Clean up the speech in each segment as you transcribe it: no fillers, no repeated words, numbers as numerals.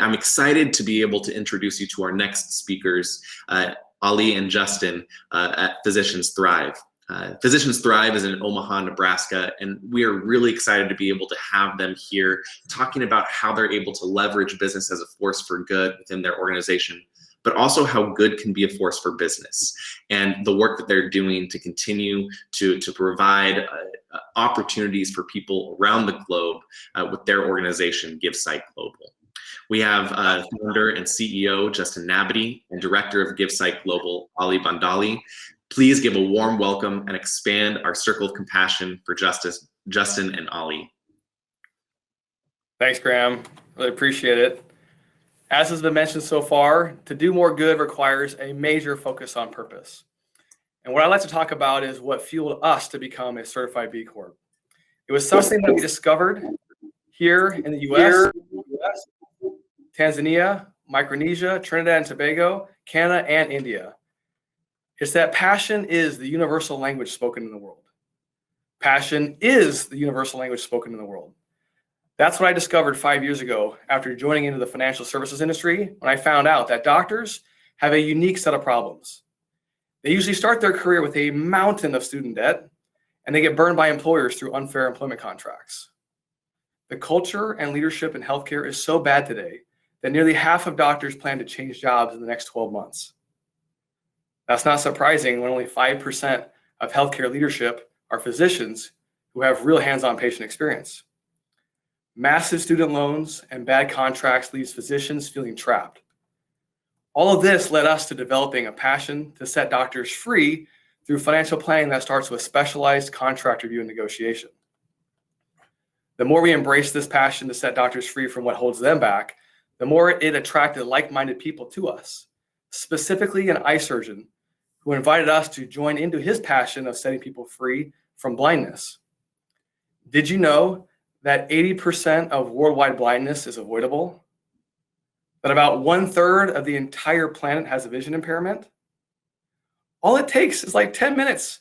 I'm excited to be able to introduce you to our next speakers, Ali and Justin at Physicians Thrive. Physicians Thrive is in Omaha, Nebraska, and we are really excited to be able to have them here talking about how they're able to leverage business as a force for good within their organization, but also how good can be a force for business and the work that they're doing to continue to provide opportunities for people around the globe with their organization, GiveSight Global. We have founder and CEO Justin Nabity and director of GiveSight Global, Ali Bandali. Please give a warm welcome and expand our circle of compassion for Justin and Ali. Thanks, Graham. Really appreciate it. As has been mentioned so far, to do more good requires a major focus on purpose. And what I'd like to talk about is what fueled us to become a certified B Corp. It was something that we discovered here in the US, Tanzania, Micronesia, Trinidad and Tobago, Canada, and India. It's that passion is the universal language spoken in the world. Passion is the universal language spoken in the world. That's what I discovered 5 years ago after joining into the financial services industry, when I found out that doctors have a unique set of problems. They usually start their career with a mountain of student debt, and they get burned by employers through unfair employment contracts. The culture and leadership in healthcare is so bad today that nearly half of doctors plan to change jobs in the next 12 months. That's not surprising when only 5% of healthcare leadership are physicians who have real hands-on patient experience. Massive student loans and bad contracts leaves physicians feeling trapped. All of this led us to developing a passion to set doctors free through financial planning that starts with specialized contract review and negotiation. The more we embrace this passion to set doctors free from what holds them back, the more it attracted like-minded people to us, specifically an eye surgeon who invited us to join into his passion of setting people free from blindness. Did you know that 80% of worldwide blindness is avoidable? That about 1/3 of the entire planet has a vision impairment? All it takes is like 10 minutes,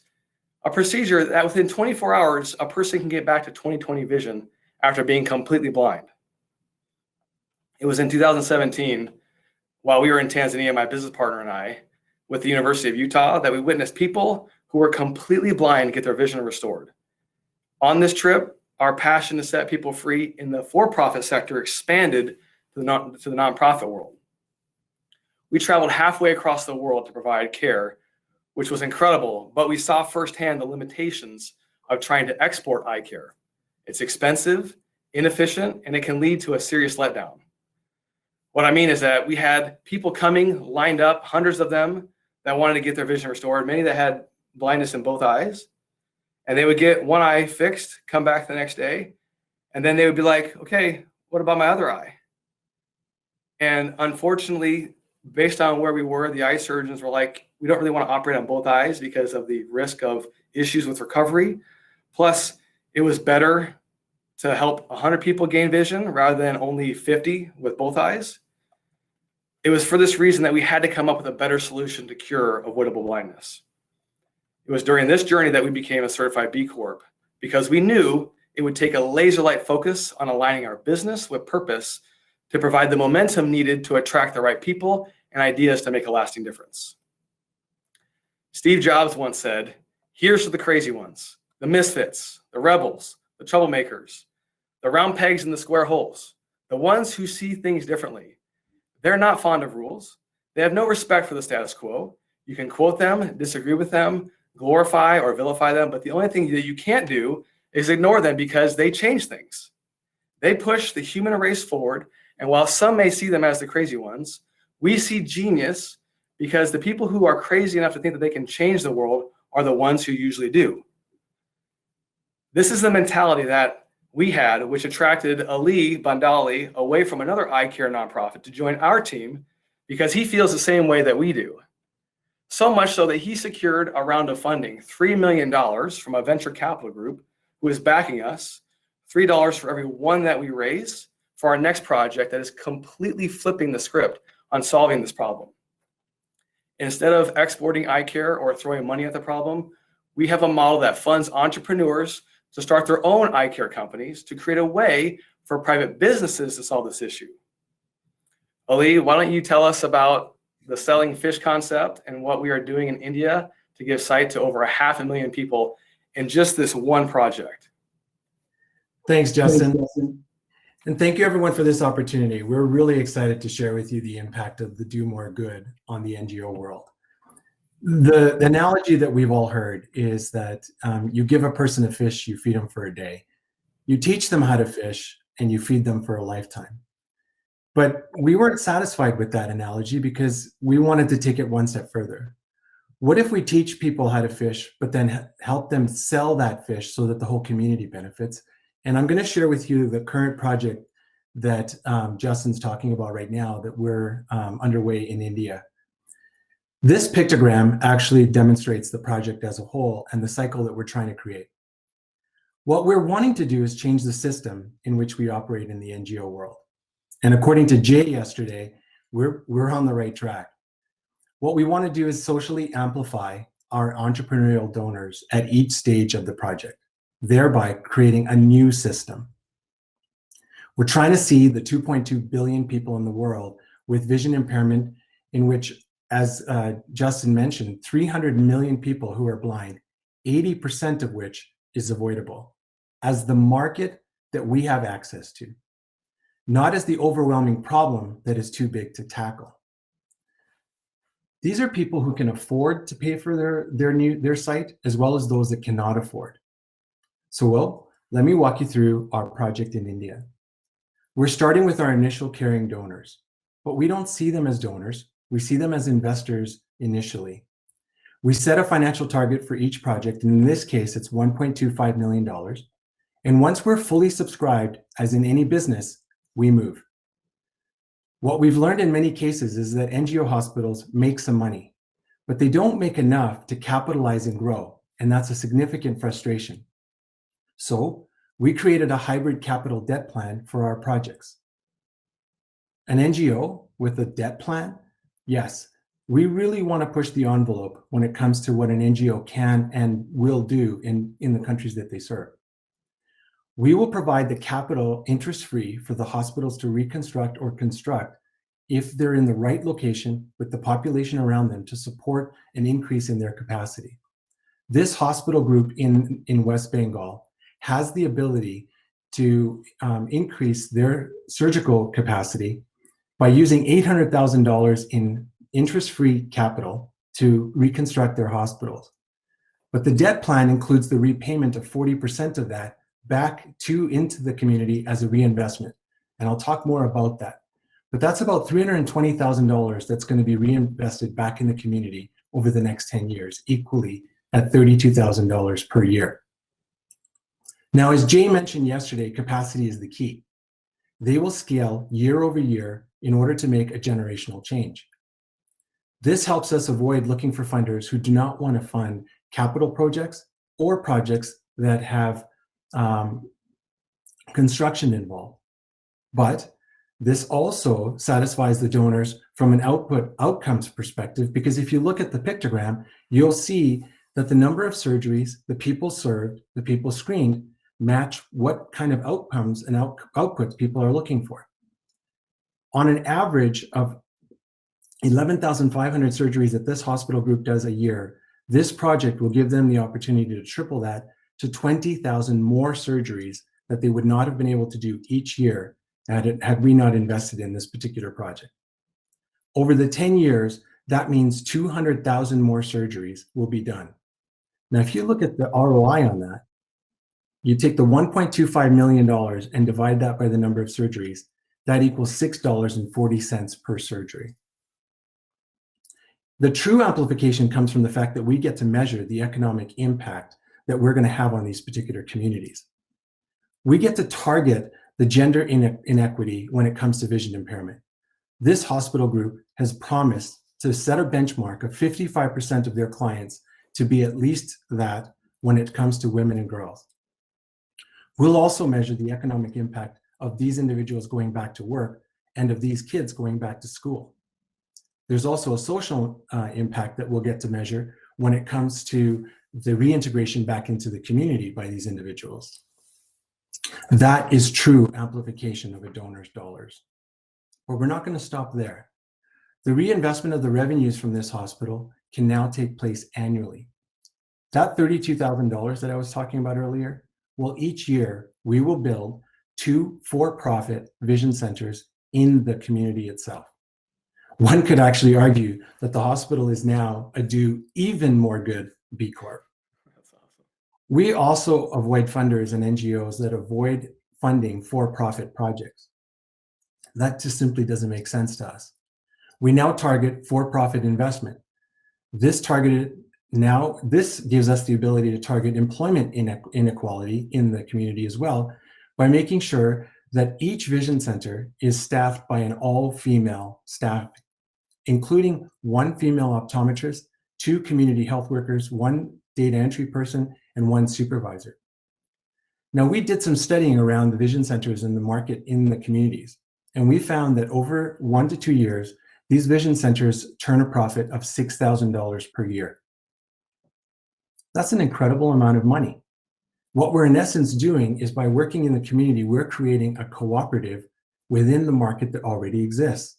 a procedure that within 24 hours, a person can get back to 20/20 vision after being completely blind. It was in 2017, while we were in Tanzania, my business partner and I, with the University of Utah, that we witnessed people who were completely blind get their vision restored. On this trip, our passion to set people free in the for-profit sector expanded to the nonprofit world. We traveled halfway across the world to provide care, which was incredible, but we saw firsthand the limitations of trying to export eye care. It's expensive, inefficient, and it can lead to a serious letdown. What I mean is that we had people coming lined up, hundreds of them, that wanted to get their vision restored, many that had blindness in both eyes. And they would get one eye fixed, come back the next day, and then they would be like, okay, what about my other eye? And unfortunately, based on where we were, the eye surgeons were like, we don't really want to operate on both eyes because of the risk of issues with recovery. Plus, it was better to help 100 people gain vision rather than only 50 with both eyes. It was for this reason that we had to come up with a better solution to cure avoidable blindness. It was during this journey that we became a certified B Corp, because we knew it would take a laser-like focus on aligning our business with purpose to provide the momentum needed to attract the right people and ideas to make a lasting difference. Steve Jobs once said, "Here's to the crazy ones, the misfits, the rebels, the troublemakers, the round pegs in the square holes, the ones who see things differently. They're not fond of rules. They have no respect for the status quo. You can quote them, disagree with them, glorify or vilify them, but the only thing that you can't do is ignore them because they change things. They push the human race forward, and while some may see them as the crazy ones, we see genius because the people who are crazy enough to think that they can change the world are the ones who usually do." This is the mentality that we had, which attracted Ali Bandali away from another eye care nonprofit to join our team because he feels the same way that we do. So much so that he secured a round of funding, $3 million from a venture capital group who is backing us, $3 for every one that we raise for our next project that is completely flipping the script on solving this problem. Instead of exporting eye care or throwing money at the problem, we have a model that funds entrepreneurs to start their own eye care companies to create a way for private businesses to solve this issue. Ali, why don't you tell us about the selling fish concept and what we are doing in India to give sight to over 500,000 people in just this one project? Thanks, Justin. And thank you everyone for this opportunity. We're really excited to share with you the impact of the Do More Good on the NGO world. The analogy that we've all heard is that you give a person a fish, you feed them for a day. You teach them how to fish, and you feed them for a lifetime. But we weren't satisfied with that analogy because we wanted to take it one step further. What if we teach people how to fish, but then help them sell that fish so that the whole community benefits? And I'm going to share with you the current project that Justin's talking about right now that we're underway in India. This pictogram actually demonstrates the project as a whole and the cycle that we're trying to create. What we're wanting to do is change the system in which we operate in the NGO world. And according to Jay yesterday, we're on the right track. What we want to do is socially amplify our entrepreneurial donors at each stage of the project, thereby creating a new system. We're trying to see the 2.2 billion people in the world with vision impairment, in which, as Justin mentioned, 300 million people who are blind, 80% of which is avoidable, as the market that we have access to, not as the overwhelming problem that is too big to tackle. These are people who can afford to pay for their sight, as well as those that cannot afford. So, let me walk you through our project in India. We're starting with our initial caring donors, but we don't see them as donors. We see them as investors initially. We set a financial target for each project, and in this case, it's $1.25 million. And once we're fully subscribed, as in any business, we move. What we've learned in many cases is that NGO hospitals make some money, but they don't make enough to capitalize and grow, and that's a significant frustration. So we created a hybrid capital debt plan for our projects. An NGO with a debt plan? Yes, we really want to push the envelope when it comes to what an NGO can and will do in the countries that they serve. We will provide the capital interest-free for the hospitals to reconstruct or construct if they're in the right location with the population around them to support an increase in their capacity. This hospital group in West Bengal has the ability to increase their surgical capacity by using $800,000 in interest-free capital to reconstruct their hospitals. But the debt plan includes the repayment of 40% of that back into the community as a reinvestment. And I'll talk more about that. But that's about $320,000 that's going to be reinvested back in the community over the next 10 years, equally at $32,000 per year. Now, as Jay mentioned yesterday, capacity is the key. They will scale year over year in order to make a generational change. This helps us avoid looking for funders who do not want to fund capital projects or projects that have construction involved. But this also satisfies the donors from an outcomes perspective, because if you look at the pictogram, you'll see that the number of surgeries, the people served, the people screened, match what kind of outcomes and outputs people are looking for. On an average of 11,500 surgeries that this hospital group does a year, this project will give them the opportunity to triple that to 20,000 more surgeries that they would not have been able to do each year had we not invested in this particular project. Over the 10 years, that means 200,000 more surgeries will be done. Now, if you look at the ROI on that, you take the $1.25 million and divide that by the number of surgeries, that equals $6.40 per surgery. The true amplification comes from the fact that we get to measure the economic impact that we're going to have on these particular communities. We get to target the gender inequity when it comes to vision impairment. This hospital group has promised to set a benchmark of 55% of their clients to be at least that when it comes to women and girls. We'll also measure the economic impact of these individuals going back to work and of these kids going back to school. There's also a social impact that we'll get to measure when it comes to the reintegration back into the community by these individuals. That is true amplification of a donor's dollars. But we're not going to stop there. The reinvestment of the revenues from this hospital can now take place annually. That $32,000 that I was talking about earlier, well, each year we will build 2 for-profit vision centers in the community itself. One could actually argue that the hospital is now a do even more good B Corp. That's awesome. We also avoid funders and NGOs that avoid funding for-profit projects. That just simply doesn't make sense to us. We now target for-profit investment. This gives us the ability to target employment inequality in the community as well, by making sure that each vision center is staffed by an all-female staff, including 1 female optometrist, 2 community health workers, 1 data entry person, and 1 supervisor. Now, we did some studying around the vision centers in the market in the communities, and we found that over 1 to 2 years, these vision centers turn a profit of $6,000 per year. That's an incredible amount of money. What we're in essence doing is, by working in the community, we're creating a cooperative within the market that already exists.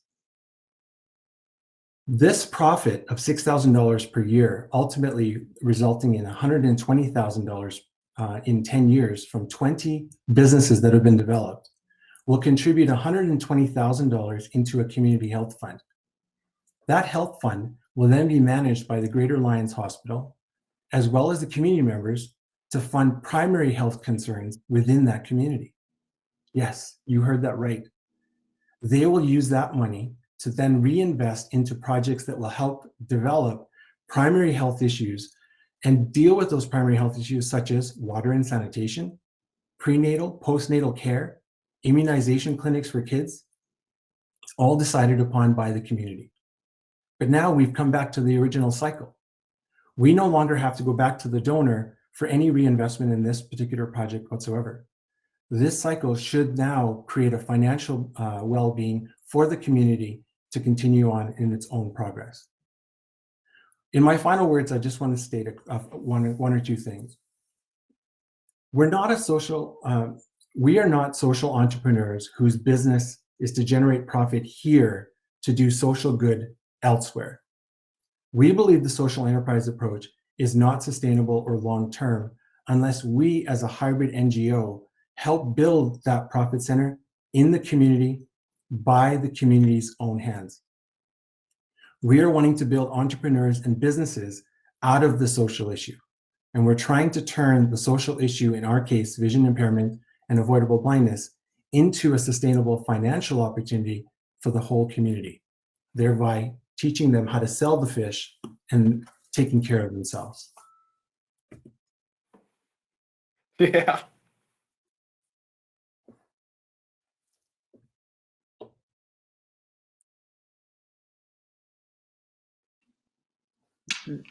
This profit of $6,000 per year, ultimately resulting in $120,000 in 10 years from 20 businesses that have been developed, will contribute $120,000 into a community health fund. That health fund will then be managed by the Greater Lions Hospital, as well as the community members, to fund primary health concerns within that community. Yes, you heard that right. They will use that money to then reinvest into projects that will help develop primary health issues and deal with those primary health issues, such as water and sanitation, prenatal, postnatal care, immunization clinics for kids, all decided upon by the community. But now we've come back to the original cycle. We no longer have to go back to the donor for any reinvestment in this particular project whatsoever. This cycle should now create a financial well-being for the community to continue on in its own progress. In my final words, I just want to state one or two things. We are not social entrepreneurs whose business is to generate profit here to do social good elsewhere. We believe the social enterprise approach is not sustainable or long-term unless we, as a hybrid NGO, help build that profit center in the community by the community's own hands. We are wanting to build entrepreneurs and businesses out of the social issue. And we're trying to turn the social issue, in our case, vision impairment and avoidable blindness, into a sustainable financial opportunity for the whole community, thereby teaching them how to sell the fish and taking care of themselves. Yeah.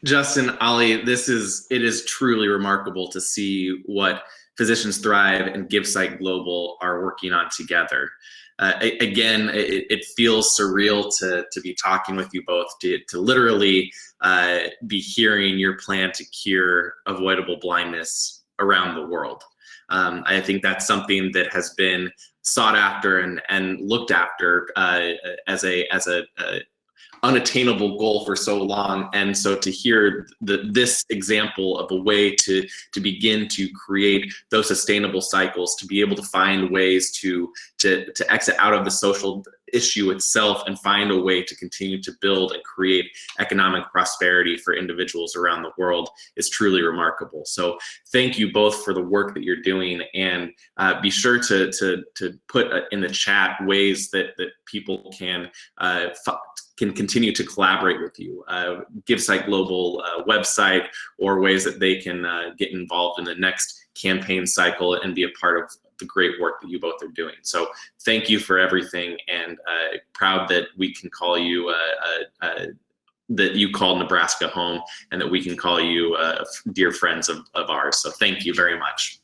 Justin, Ali, it is truly remarkable to see what Physicians Thrive and GiveSight Global are working on together. Again, it feels surreal to be talking with you both, to literally be hearing your plan to cure avoidable blindness around the world. I think that's something that has been sought after and looked after as a unattainable goal for so long, and so to hear this example of a way to begin to create those sustainable cycles, to be able to find ways to exit out of the social issue itself and find a way to continue to build and create economic prosperity for individuals around the world is truly remarkable. So thank you both for the work that you're doing, and be sure to put in the chat ways that people can continue to collaborate with you. GiveSight Global website, or ways that they can get involved in the next campaign cycle and be a part of the great work that you both are doing. So thank you for everything, and proud that we can call you, that you call Nebraska home, and that we can call you dear friends of ours. So thank you very much.